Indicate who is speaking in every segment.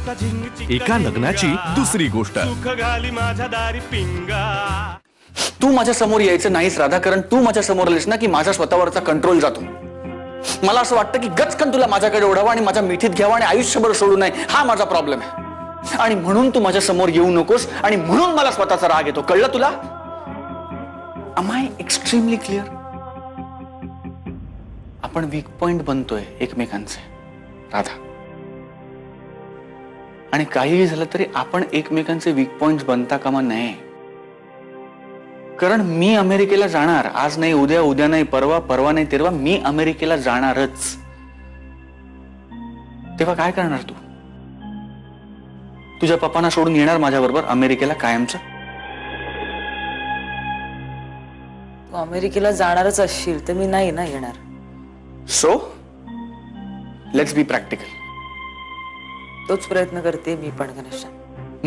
Speaker 1: एका लग्नाची दुसरी गोष्ट।
Speaker 2: तू माझ्या समोर यायचं नाहीस राधा, कारण तू माझ्या समोर आलीस ना की माझा स्वतःवरचा कंट्रोल जातो। मला असं वाटतं की गचकन तुला माझ्याकडे ओढावं आणि माझ्या मिठीत घ्यावं आणि आयुष्यभर सोडू नये, हा माझा प्रॉब्लेम आहे। आणि म्हणून तू माझ्या समोर येऊ नकोस आणि म्हणून मला स्वतःचा राग येतो, कळलं तुला? Am I extremely clear? आपण वीक पॉइंट बनतोय एकमेकांचे राधा, आणि काहीही झालं तरी आपण एकमेकांचे वीक पॉइंट्स बनता कामा नये। कारण मी अमेरिकेला जाणार, आज नाही उद्या, उद्या नाही परवा, परवा नाही तेरवा, मी अमेरिकेला जाणारच। तेव्हा काय करणार तू? तुझ्या पप्पांना सोडून येणार माझ्याबरोबर अमेरिकेला कायमचं?
Speaker 3: तू अमेरिकेला जाणारच असशील तर मी नाही ना येणार।
Speaker 2: So let's be practical.
Speaker 3: तोच प्रयत्न करते मी पण घनश्याम।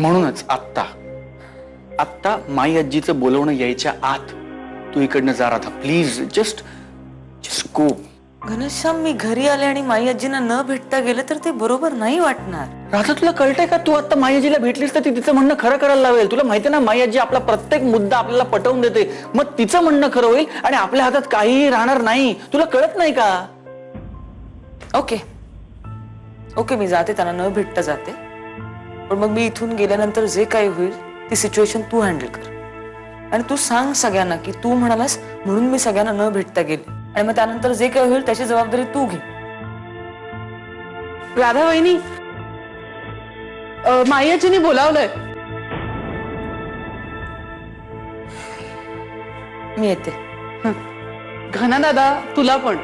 Speaker 2: म्हणूनच आत्ता माई आजीचं बोलवणं यायच्या आत तू इकडनं जा Radha, please just go.
Speaker 3: Ghanshyam, मी घरी आले आणि माई आजींना न भेटता गेले तर ते बरोबर नाही वाटणार।
Speaker 2: राधा तुला कळतंय का? तू आता माई आजीला भेटलीस तर ती तिचं म्हणणं खरं करायला लावेल। तुला माहिती ना माई आजी आपला प्रत्येक मुद्दा आपल्याला पटवून देते, मग तिचं म्हणणं खरं होईल आणि आपल्या हातात काहीही राहणार नाही। तुला कळत नाही का?
Speaker 3: ओके ओके, मी जाते, त्यांना न भेटता जाते, पण मग मी इथून गेल्यानंतर जे काही होईल ती सिच्युएशन तू हँडल कर आणि तू सांग सगळ्यांना की तू म्हणालास म्हणून मी सगळ्यांना न भेटता गेले, आणि मग त्यानंतर जे काही होईल त्याची जबाबदारी तू घे।
Speaker 4: राधा वहिनी, माई आजीने बोलावलंय।
Speaker 3: मी येते।
Speaker 4: घना दादा, तुला पण।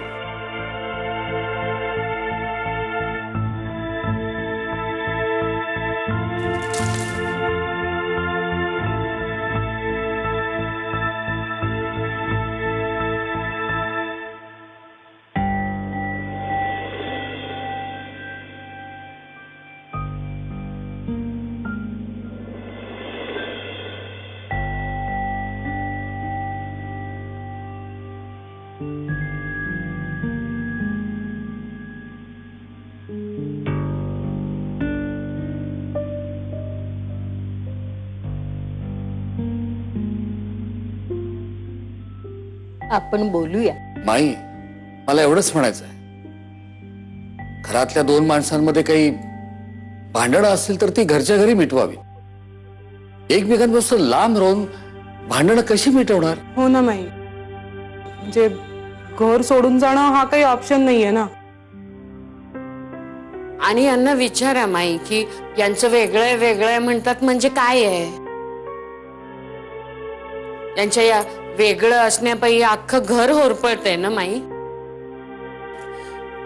Speaker 5: आपण बोलूया।
Speaker 6: माई, मला एवढंच म्हणायचं आहे, घरातल्या दोन माणसांमध्ये काही भांडणं असतील तर ती घरच्या घरी मिटवावी। एकमेकांपासून लांब राहून भांडणं कशी मिटवणार?
Speaker 4: हो ना माई, म्हणजे घर सोडून जाणं हा काही ऑप्शन नाहीये ना।
Speaker 5: आणि यांना विचारा माई की यांचं वेगळं वेगळं म्हणतात म्हणजे काय आहे? यांच्या या वेगळं असण्यापायी अख्खं घर होरपळतंय ना माई।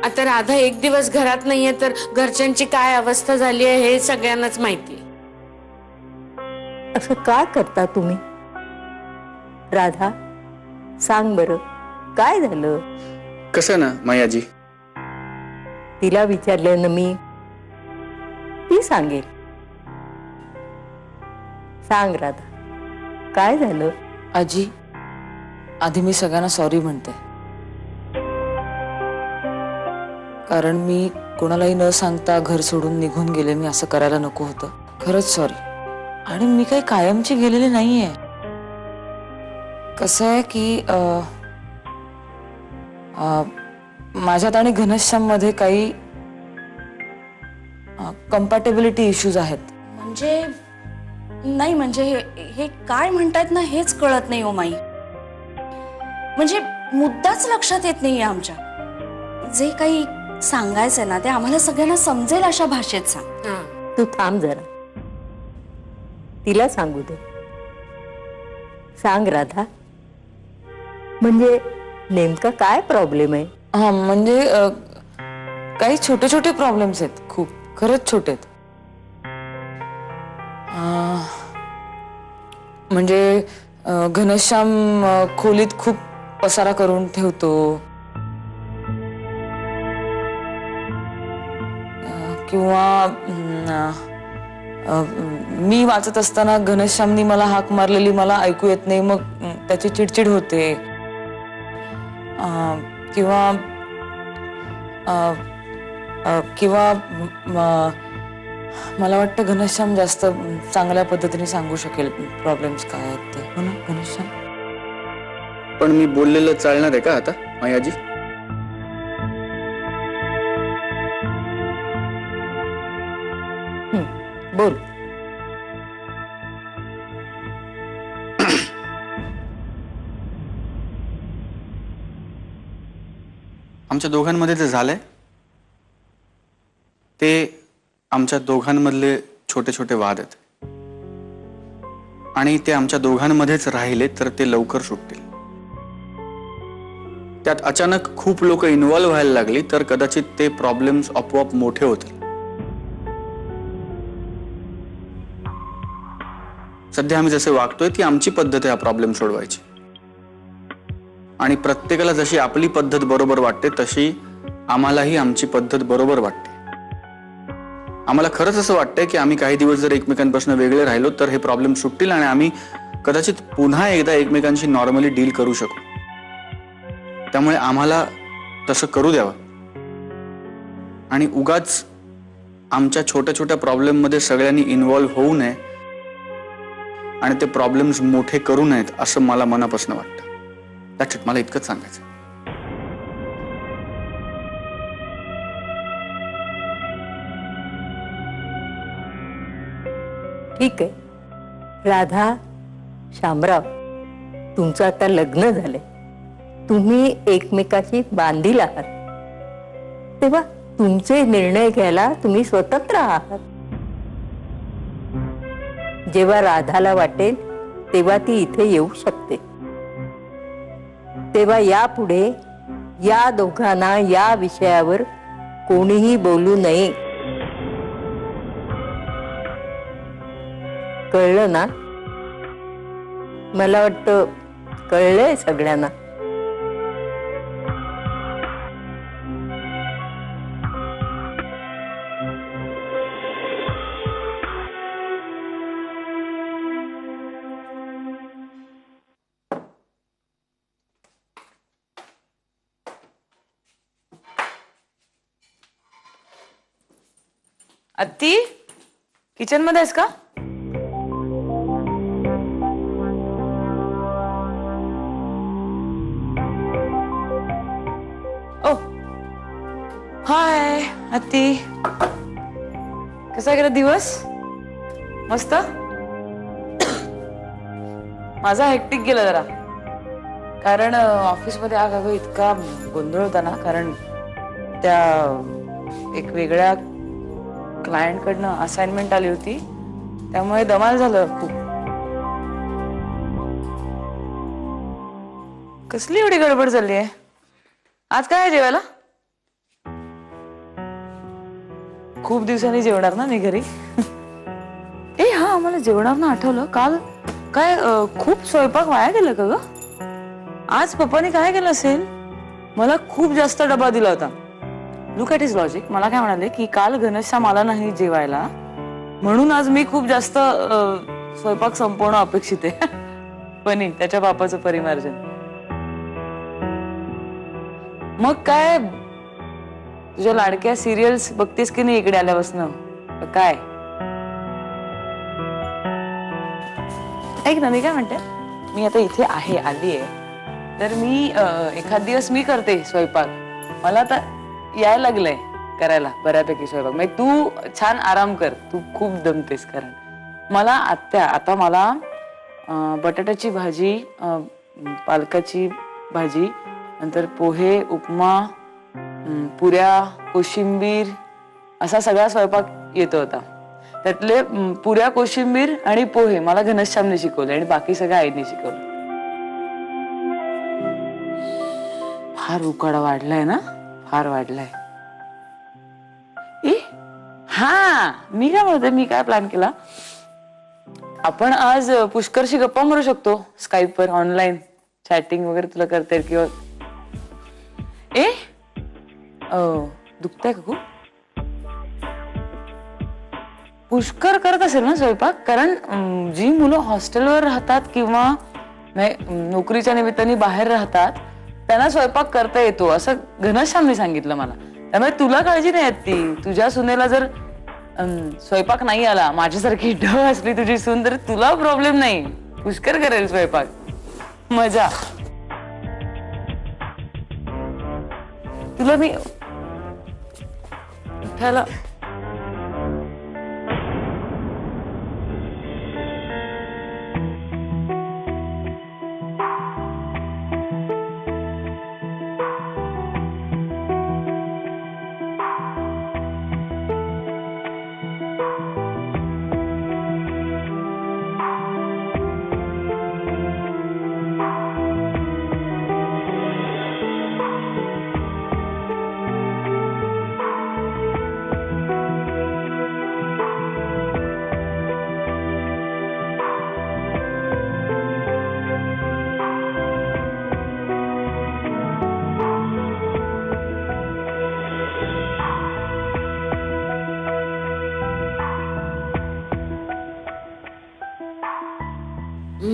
Speaker 5: आता राधा एक दिवस घरात नाहीये तर घरच्यांची काय अवस्था झाली आहे हे सगळ्यांनाच माहिती आहे।
Speaker 7: असं का करता तुम्ही? राधा, सांग बरं काय झालं?
Speaker 2: कसं ना माई आजी,
Speaker 7: तिला विचारल्यानं मी ती सांगेल। सांग राधा, काय झालं?
Speaker 3: आजी, आधी मी सगळ्यांना सॉरी म्हणते, कारण मी कोणालाही न सांगता घर सोडून निघून गेले, मी असं करायला नको होतं। खरंच सॉरी। आणि मी काही कायमची गेलेली नाहीये। कसं आहे की माझ्यात आणि घनश्याम मध्ये काही कम्पॅटेबिलिटी इश्यूज आहेत।
Speaker 8: म्हणजे नाही, म्हणजे हे काय म्हणतायत ना हेच कळत नाही हो माई। म्हणजे मुद्दाच लक्षात येत नाहीये आमच्या। जे काही सांगायचंय ना ते आम्हाला सगळ्यांना समजेल अशा भाषेत सांग।
Speaker 7: तू थांब जरा, तिला सांगू दे। सांग राधा, म्हणजे नेमका काय प्रॉब्लेम आहे?
Speaker 3: हा, म्हणजे काही छोटे छोटे प्रॉब्लेम्स आहेत, खूप, खरंच छोटे आहेत। म्हणजे घनश्याम खोलीत खूप पसारा करून ठेवतो, किंवा मी वाचत असताना घनश्यामनी मला हाक मारलेली मला ऐकू येत नाही, मग त्याची चिडचिड होते, किंवा मला वाटतं घनश्याम जास्त चांगल्या पद्धतीने सांगू शकेल प्रॉब्लेम्स काय आहेत ते, हो ना घनश्याम?
Speaker 2: पण मी बोललेलं चालणार आहे का आता मायाजी?
Speaker 7: बोल.
Speaker 2: आमच्या दोघांमध्ये जे झालंय ते आमच्या दोघांमधले छोटे छोटे वाद आहेत आणि ते आमच्या दोघांमध्येच राहिले तर ते लवकर सुटतील. त्यात अचानक खूप लोक इन्व्हॉल्व्ह व्हायला लागली तर कदाचित ते प्रॉब्लेम्स आपोआप मोठे होतील. सध्या आम्ही जसे वागतोय ती आमची पद्धत आहे हा प्रॉब्लेम सोडवायची आणि प्रत्येकाला जशी आपली पद्धत बरोबर वाटते तशी आम्हालाही आमची पद्धत बरोबर वाटते. आम्हाला खरंच असं वाटतंय की आम्ही काही दिवस जर एकमेकांपासून वेगळे राहिलो तर हे प्रॉब्लेम सुटतील आणि आम्ही कदाचित पुन्हा एकदा एकमेकांशी नॉर्मली डील करू शकू. त्यामुळे आम्हाला तसं करू द्यावं आणि उगाच आमच्या छोट्या छोट्या प्रॉब्लेम मध्ये सगळ्यांनी इन्व्हॉल्व्ह होऊ नये आणि ते प्रॉब्लेम्स मोठे करू नयेत असं मला मनापासून वाटतं. That's it. मला इतकंच सांगायचं.
Speaker 7: ठीक आहे. राधा, शामराव, तुमचं आता लग्न झालंय, तुम्ही एकमेकाशी बांधील आहात, तेव्हा तुमचे निर्णय घ्यायला तुम्ही स्वतंत्र आहात. जेव्हा राधाला वाटेल तेव्हा ती इथे येऊ शकते. तेव्हा यापुढे या दोघांना या विषयावर कोणीही बोलू नये. कळलं ना? मला वाटतं कळलंय सगळ्यांना.
Speaker 3: अत्ती, किचन मध्ये आहेस का? ओ हाय अत्ती, कसा गेला दिवस? मस्त. माझा हेक्टिक गेला जरा, कारण ऑफिसमध्ये अगं इतका गोंधळ होता ना, कारण त्या एक वेगळ्या क्लायंट कडनं असाइनमेंट आली होती, त्यामुळे धमाल झालं खूप. कसली एवढी गडबड चालली आहे? आज काय आहे जेवायला? खूप दिवसांनी जेवणार ना मी घरी? ए हा, मला जेवणार ना आठवलं, काल काय खूप स्वयंपाक वाया गेला का ग? आज पप्पाने काय केलं असेल? मला खूप जास्त डबा दिला होता. Look at his logic. मला काय म्हणाले की काल घनश्याम आला नाही जेवायला, म्हणून आज मी खूप जास्त स्वयंपाक संपवणं अपेक्षित आहे. पण त्याच्या बापाचं परिमार्जन. मग काय तुझ्या लाडक्या सिरियल्स बघतेस की नाही इकडे आल्यापासून? काय ऐक ना, मी काय म्हणते, मी आता इथे आहे, आली आहे, तर मी एखाद दिवस मी करते स्वयंपाक. मला आता यायला लागलंय करायला बऱ्यापैकी स्वयंपाक. म्हणजे तू छान आराम कर, तू खूप दमतेस. कारण मला आता मला बटाट्याची भाजी, पालकाची भाजी, नंतर पोहे, उपमा, पुऱ्या, कोशिंबीर असा सगळा स्वयंपाक येत होता. त्यातले पुऱ्या, कोशिंबीर आणि पोहे मला घनश्यामने शिकवले आणि बाकी सगळं आईने शिकवलं. फार उकाडा वाढलाय ना, फार वाढलाय. हा, मी काय म्हणते, मी काय प्लॅन केला, आपण आज पुष्करशी गप्पा मारू शकतो स्काईपवर, ऑनलाईन चॅटिंग वगैरे तुला करता येईल. किंवा दुखतंय का खूप? पुष्कर करत असेल ना स्वयंपाक, कारण जी मुलं हॉस्टेलवर राहतात किंवा नोकरीच्या निमित्ताने बाहेर राहतात त्यांना स्वयंपाक करता येतो असं घनश्यामने सांगितलं मला. त्यामुळे तुला काळजी नाही ती. तुझ्या सुनेला जर स्वयंपाक नाही आला, माझ्यासारखी ढ असली तुझी सून तर तुला प्रॉब्लेम नाही, पुष्कर करेल स्वयंपाक, मजा. तुला मी उठायला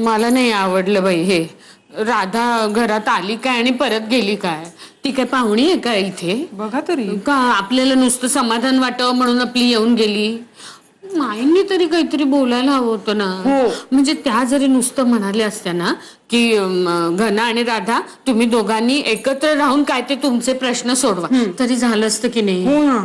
Speaker 5: मला नाही आवडलं बाई हे. राधा घरात आली काय आणि परत गेली काय? ती काय पाहुणी आहे का इथे?
Speaker 4: बघा तरी.
Speaker 5: का आपल्याला नुसतं समाधान वाटावं म्हणून आपली येऊन गेली? माईंनी तरी काहीतरी बोलायला हवं होतं ना. म्हणजे त्या जरी नुसतं म्हणाल्या असत्या ना की घना आणि राधा तुम्ही दोघांनी एकत्र राहून काय ते तुमचे प्रश्न सोडवा, तरी झालं असतं की नाही?
Speaker 4: हो ना,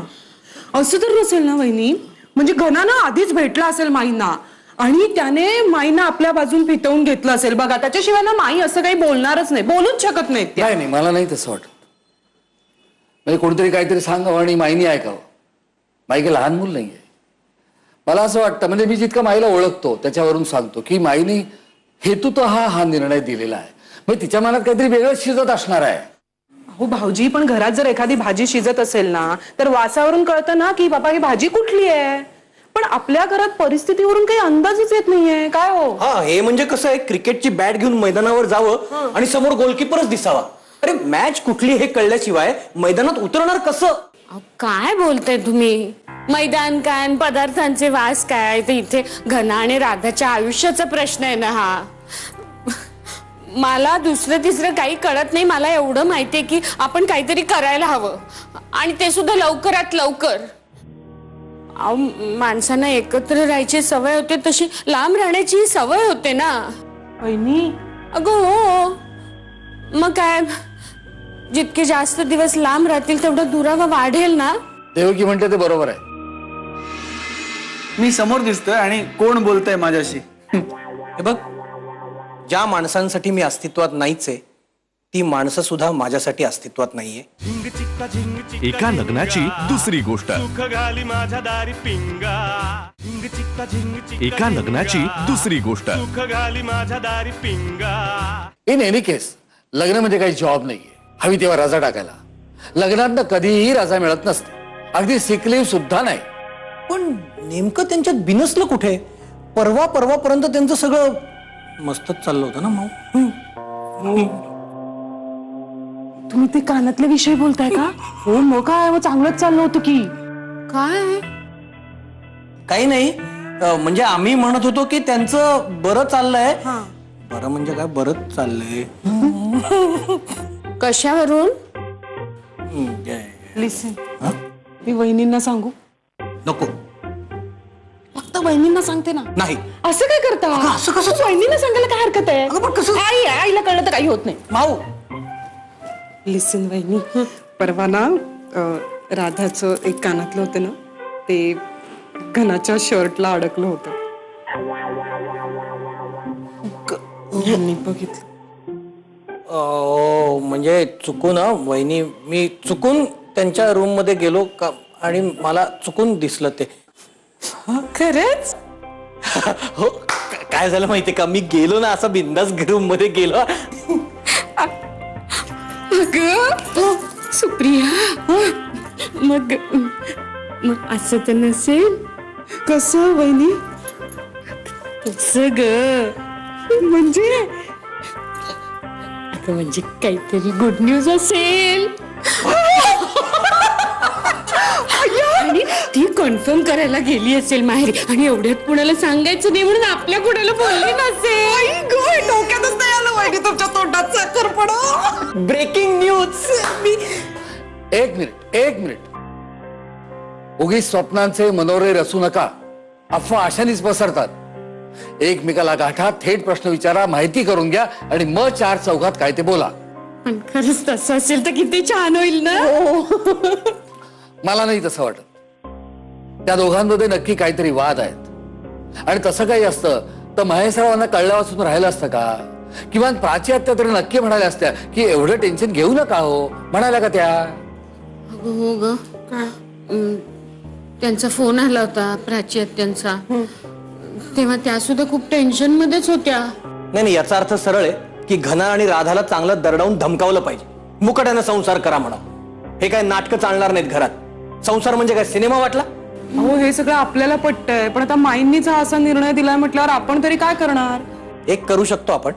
Speaker 4: असं तर नसेल ना वहिनी. म्हणजे घनानं आधीच भेटला असेल माईंना आणि त्याने माईंना आपल्या बाजून फितवून घेतलं असेल. बघा, त्याच्याशिवाय ना माई असं काही बोलणारच नाही, बोलूच शकत नाहीत त्या.
Speaker 6: नाही, मला नाही तसं वाटत. म्हणजे कोणतरी काहीतरी सांगावं आणि माईनी ऐकावं. माई काही लहान मूल नाहीये. मला असं वाटतं, म्हणजे मी जितकं माईला ओळखतो त्याच्यावरून सांगतो की माईनी हेतूत हा निर्णय दिलेला आहे. म्हणजे तिच्या मनात काहीतरी वेगळंच शिजत असणार आहे.
Speaker 4: हो भाऊजी, पण घरात जर एखादी भाजी शिजत असेल ना तर वासावरून कळतं ना की बाबा ही भाजी कुठली आहे. पण आपल्या घरात परिस्थितीवरून काही अंदाजच येत नाहीये काय हो.
Speaker 9: हा, हे म्हणजे कसं आहे, क्रिकेटची बॅट घेऊन मैदानावर जावं आणि समोर गोलकीपरच दिसावा. अरे मॅच कुठली हे कळल्याशिवाय मैदानात उतरणार कसं?
Speaker 5: अहो, काय बोलताय तुम्ही? मैदान काय, पदार्थांचे वास काय, ते इथे घना आणि राधाच्या आयुष्याचा प्रश्न आहे ना हा. मला दुसरं तिसरं काही कळत नाही. मला एवढं माहितीये की आपण काहीतरी करायला हवं आणि ते सुद्धा लवकरात लवकर. अहो, माणसांना एकत्र राहायची सवय होते तशी लांब राहण्याची सवय होते ना.
Speaker 4: वहिनी,
Speaker 5: अगं हो, मग काय, जितके जास्त दिवस लांब राहतील तेवढा दुरावा वाढेल ना.
Speaker 6: देवकी म्हणते ते बरोबर आहे.
Speaker 2: मी समोर दिसतोय आणि कोण बोलतंय माझ्याशी?
Speaker 9: हे बघ, ज्या माणसांसाठी मी अस्तित्वात नाहीच आहे ती माणसं सुद्धा माझ्यासाठी अस्तित्वात नाहीये.
Speaker 1: एका लग्नाची दुसरी गोष्ट. एका लग्नाची दुसरी गोष्ट.
Speaker 6: इन एनी केस लग्न म्हणजे काही जॉब नाहीये. हवी तेव्हा रजा टाकायला. लग्नात कधीही रजा मिळत नसते, अगदी सिक लीव्ह सुद्धा नाही.
Speaker 9: पण नेमकं त्यांच्यात बिनसलं कुठे? परवापर्यंत त्यांचं सगळं मस्तच चाललं होतं ना माऊ.
Speaker 4: तुम्ही ते कानातले विषय बोलताय का? हो, मग काय, मग चांगलंच चाललं होतं की.
Speaker 5: काय?
Speaker 9: काही नाही, म्हणजे आम्ही म्हणत होतो की त्यांचं बरं चाललंय. बरं म्हणजे काय, बरंच चाललंय.
Speaker 5: कशावरून?
Speaker 4: लिसन, मी वहिनींना सांगू?
Speaker 9: नको.
Speaker 4: फक्त वहिनींना सांगते ना.
Speaker 9: नाही.
Speaker 4: असं काय करता?
Speaker 9: असं कसं?
Speaker 4: वहिनींना सांगायला काय हरकत आहे?
Speaker 9: अगं पण कसं?
Speaker 4: आईला कळलं तर काही होत नाही.
Speaker 9: माऊ,
Speaker 4: लिसन वहिनी, परवा ना राधाचं एक कानातलं होतं ना, ते घनाच्या शर्टला अडकलं होतं. यांनी बघितलं.
Speaker 9: म्हणजे चुकून, वहिनी, मी चुकून त्यांच्या रूम मध्ये गेलो का आणि मला चुकून दिसलं ते.
Speaker 4: खरंच?
Speaker 9: हो, काय झालं माहितीये का, मी गेलो ना असं बिंदास रूम मध्ये गेलो.
Speaker 5: अगं सुप्रिया, मग असं तर नसेल?
Speaker 4: कसं वहिनी?
Speaker 5: तसं ग,
Speaker 4: म्हणजे
Speaker 5: अगं म्हणजे काहीतरी गुड न्यूज असेल आणि ती कन्फर्म करायला गेली असेल माहेरी आणि एवढ्यात कुणाला सांगायचं नाही म्हणून आपल्या कुणाला बोलली नसेल.
Speaker 4: डोक्यातच नाही आलं वहिनी तुमच्या तोंडात साखर पडो.
Speaker 9: Breaking news.
Speaker 6: एक मिनिट. उगीच स्वप्नांचे मनोरे रचू नका. अफवा अशानीच पसरतात. एकमेकाला गाठा, थेट प्रश्न विचारा, माहिती करून घ्या आणि मग चार चौघात काय ते बोला.
Speaker 5: पण खरंच तसं असेल तर किती छान होईल ना.
Speaker 6: मला नाही तसं वाटत. त्या दोघांमध्ये नक्की काहीतरी वाद आहेत आणि तसं काही असतं तर महेशरावांना कळल्या वाचून राहिलं असतं का? किंवा प्राची आत्या तरी नक्की म्हणाल्या असत्या की एवढं टेन्शन घेऊ नका हो, म्हणाल्या का त्या?
Speaker 5: हो ग. त्यांचा फोन आला होता प्राची आत्यांचा. तेव्हा त्या सुद्धा खूप टेन्शन मध्येच होत्या.
Speaker 9: नाही, याचा अर्थ सरळ आहे की घना आणि राधाला चांगलं दरडावून धमकावलं पाहिजे. मुकाट्यानं संसार करा म्हणा. हे काय नाटकं चालणार नाहीत घरात. संसार म्हणजे काय सिनेमा वाटला?
Speaker 4: हो, हे सगळं आपल्याला पटतंय, पण आता माईंनीच हा असा निर्णय दिलाय म्हटल्यावर आपण तरी काय करणार?
Speaker 9: एक करू शकतो आपण.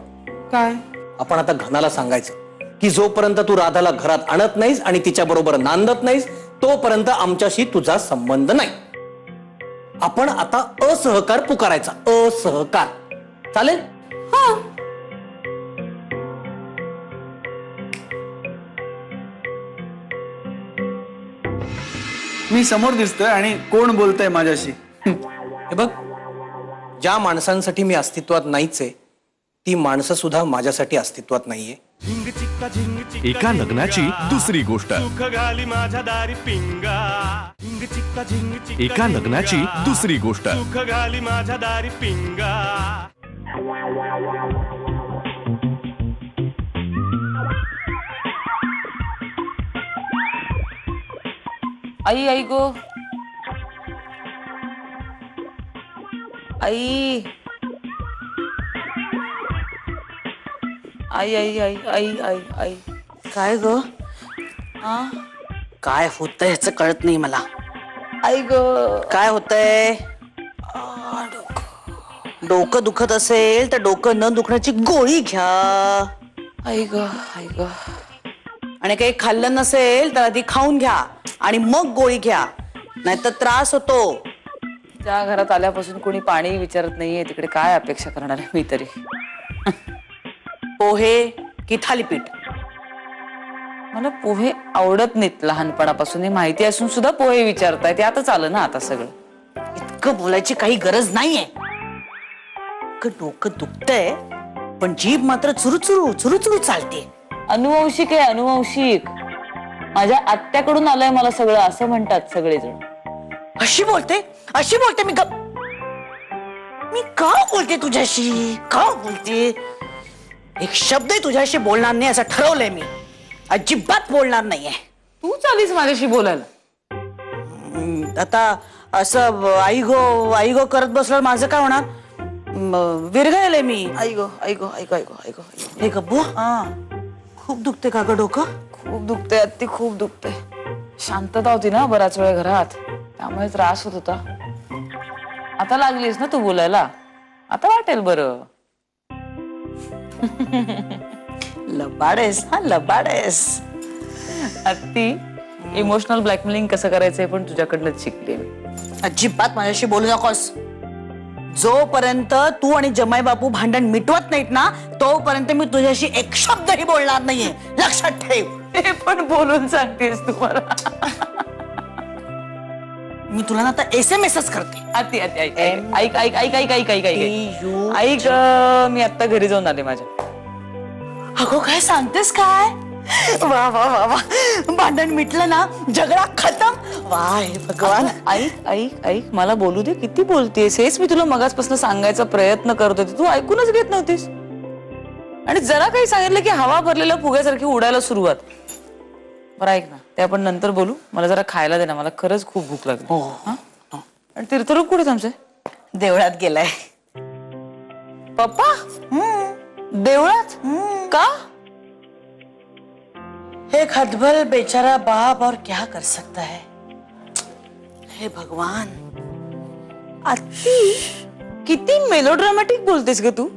Speaker 4: काय?
Speaker 9: आपण आता घनाला सांगायचं की जोपर्यंत तू राधाला घरात आणत नाहीस आणि तिच्या बरोबर नांदत नाहीस तोपर्यंत आमच्याशी तुझा संबंध नाही. आपण आता असहकार पुकारायचा. असहकार चालेल?
Speaker 2: मी समोर दिसतोय आणि कोण बोलतंय माझ्याशी?
Speaker 9: हे बघ, ज्या माणसांसाठी मी अस्तित्वात नाहीच आहे ती माणसं सुद्धा माझ्यासाठी अस्तित्वात नाहीये.
Speaker 1: एका लग्नाची दुसरी गोष्ट. एका लग्नाची दुसरी गोष्ट.
Speaker 3: आई आई गो आई आई आई आई आई आई आई
Speaker 8: काय ग? काय होतंय ह्याचं कळत नाही मला.
Speaker 3: आई ग.
Speaker 8: काय होतंय? डोकं दुखत असेल तर डोकं न दुखण्याची गोळी घ्या.
Speaker 3: आई ग आई ग.
Speaker 8: आणि काही खाल्लं नसेल तर आधी खाऊन घ्या आणि मग गोळी घ्या, नाहीतर त्रास होतो.
Speaker 3: त्या घरात आल्यापासून कोणी पाणी विचारत नाहीये, तिकडे काय अपेक्षा करणार आहे मी तरी.
Speaker 8: पोहे की थालीपीठ?
Speaker 3: मला पोहे आवडत नाहीत लहानपणापासून, हे माहिती असून सुद्धा पोहे विचारताय. ते आता आलं ना आता सगळं.
Speaker 8: इतकं बोलायची काही गरज नाहीये. डोकं दुखतंय पण जीभ मात्र चुरूचुरू चुरूचुरू चालते.
Speaker 3: अनुवंशिक आहे, अनुवंशिक. माझ्या आत्याकडून आलंय मला सगळं असं म्हणतात सगळेजण.
Speaker 8: अशी बोलते मी का बोलते तुझ्याशी? का बोलते? एक शब्द तुझ्याशी बोलणार नाही असं ठरवलंय मी. अजिबात बोलणार नाहीये.
Speaker 3: तू चालीस माझ्याशी बोलायला.
Speaker 8: आता असं आई गो करत बसल्यावर माझं काय होणार? विरघळले मी.
Speaker 3: आई गो आई गो आई गो आई गो आई गो.
Speaker 8: हे गप्पू, खूप दुखते का ग डोकं?
Speaker 3: खूप दुखते अत्ती, खूप दुखते. शांतता होती ना बराच वेळ घरात, त्यामुळे त्रास होत होता. आता लागलीस ना तू बोलायला, आता वाटेल बरं.
Speaker 8: लबाडेस, हा लबाडेस.
Speaker 3: अत्ती, इमोशनल ब्लॅकमेलिंग कसं करायचंय पण तुझ्याकडनंच शिकले मी.
Speaker 8: अजिबात माझ्याशी बोलू नकोस. जोपर्यंत तू आणि जमाई बापू भांडण मिटवत नाहीत ना तोपर्यंत मी तुझ्याशी एक शब्दही बोलणार नाहीये, लक्षात ठेव.
Speaker 3: हे पण बोलून सांगतेस तुम्हाला.
Speaker 8: मी तुला ना आता SMS करते.
Speaker 3: अत्ती अत्ती ऐक ऐक ऐक ऐक ऐक ऐक ऐक ऐक ऐक मी आता घरी जाऊन आले माझ्या.
Speaker 8: अगो काय सांगतेस काय? वा वा वा वा, भांडण मिटलं ना, झगडा खतम. वा हे भगवान.
Speaker 3: ऐक ऐक ऐक मला बोलू दे. किती बोलतेस? हेच मी तुला मगाचपासून सांगायचा प्रयत्न करत होते, तू ऐकूनच घेत नव्हतीस. आणि जरा काही सांगितलं की हवा भरलेल्या फुग्यासारखी उडायला सुरुवात. बरं ऐक ना, ते आपण नंतर बोलू. मला जरा खायला दे ना, मला खरंच खूप भूक लागली.
Speaker 8: हो.
Speaker 3: आणि तीर्थरूप कुठे आमचे?
Speaker 8: देवळात गेलाय.
Speaker 3: पप्पा देवळात? का?
Speaker 8: एक हतबल बेचारा बाप और क्या कर सकता है. हे भगवान.
Speaker 3: अत्ती किती मेलोड्रामॅटिक बोलतेस ग तू.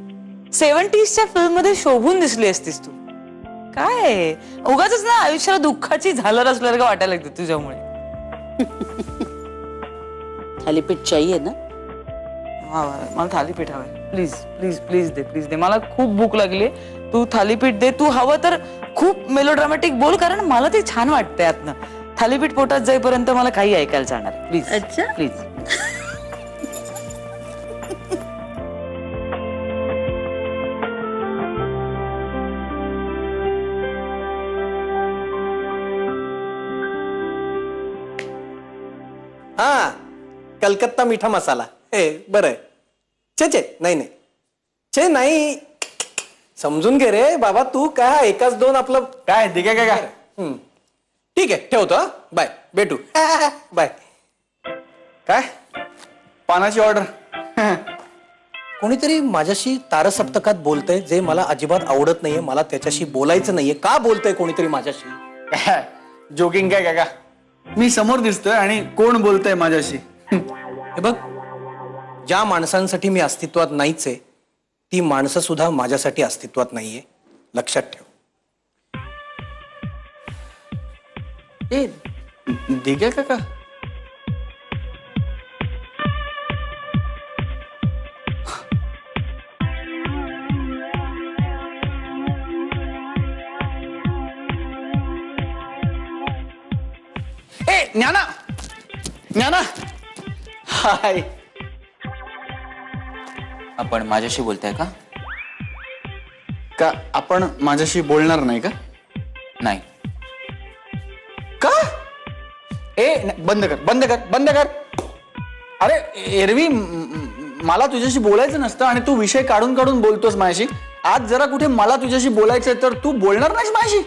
Speaker 3: 70sच्या फिल्म मध्ये शोभून दिसली असतीस तू. काय उगाच ना आयुष्याला दुःखाची झालर असल्यासारखं वाटायला लागते तुझ्यामुळे.
Speaker 8: थालीपीठ चाहिए ना?
Speaker 3: मला थालीपीठ हवंय. प्लीज प्लीज प्लीज दे, प्लीज दे. मला खूप भूक लागली. तू थालीपीठ दे. तू हवं तर खूप मेलोड्रामॅटिक बोल, कारण मला ते छान वाटतंय आतनं. थालीपीठ पोटात जाईपर्यंत मला काही ऐकायला जाणार प्लीज
Speaker 8: अच्छा.
Speaker 3: प्लीज.
Speaker 9: हा कलकत्ता मीठा मसाला बरं आहे. छे नाही नाही छे नाही समजून घे रे बाबा तू काय एकाच दोन आपलं
Speaker 2: काय ठीक आहे काय
Speaker 9: ठीक आहे ठेवतो हा बाय भेटू बाय.
Speaker 2: काय पानाची ऑर्डर.
Speaker 9: कोणीतरी माझ्याशी तारसप्तकात बोलतंय जे मला अजिबात आवडत नाहीये. मला त्याच्याशी बोलायचं नाहीये. का बोलतंय कोणीतरी माझ्याशी?
Speaker 2: काय जोकिंग काय काका? मी समोर दिसतोय आणि कोण बोलतंय माझ्याशी?
Speaker 9: हे बघ ज्या माणसांसाठी मी अस्तित्वात नाहीच आहे ती माणसं सुद्धा माझ्यासाठी अस्तित्वात नाहीये. लक्षात ठेव.
Speaker 2: ए ठीक आहे काका. ए ज्ञाना ज्ञाना हाय.
Speaker 10: आपण माझ्याशी बोलताय का?
Speaker 2: का आपण माझ्याशी बोलणार नाही का?
Speaker 10: नाही.
Speaker 2: का? बंद कर बंद कर बंद कर. अरे एरवी मला तुझ्याशी बोलायचं नसतं आणि तू विषय काढून काढून बोलतोस माझ्याशी. आज जरा कुठे मला तुझ्याशी बोलायचंय तर तू बोलणार नाहीस माझ्याशी.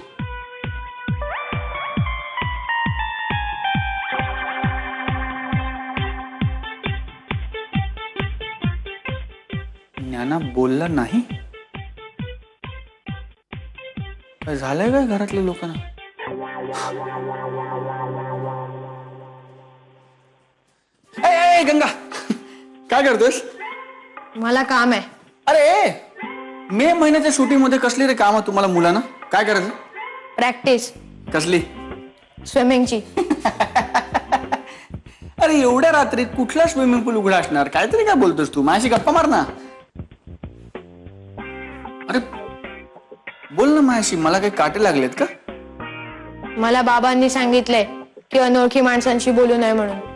Speaker 2: ज्ञाना बोलला नाही. काय झालंय काय घरातल्या लोकांना? ए गंगा काय करतोस?
Speaker 11: मला काम आहे.
Speaker 2: अरे मे महिन्याच्या शूटिंग मध्ये कसली रे काम तुम्हाला मुलांना? काय करायचं?
Speaker 11: प्रॅक्टिस
Speaker 2: कसली?
Speaker 11: स्विमिंगची.
Speaker 2: अरे एवढ्या रात्रीत कुठला स्विमिंग पूल उघडा असणार? काहीतरी काय बोलतोस तू? माझ्याशी गप्पा मार ना. अरे बोल ना माझ्याशी. मला काही काटे लागलेत का?
Speaker 11: मला बाबांनी सांगितलंय की अनोळखी माणसांशी बोलू नये म्हणून.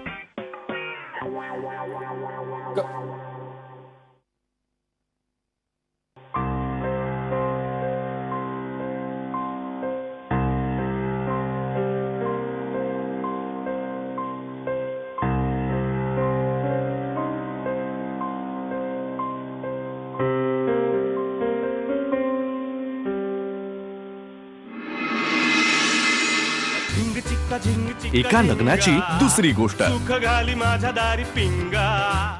Speaker 1: एका लग्नाची दुसरी गोष्ट.
Speaker 12: सुख घाली माझ्या दारी पिंगा.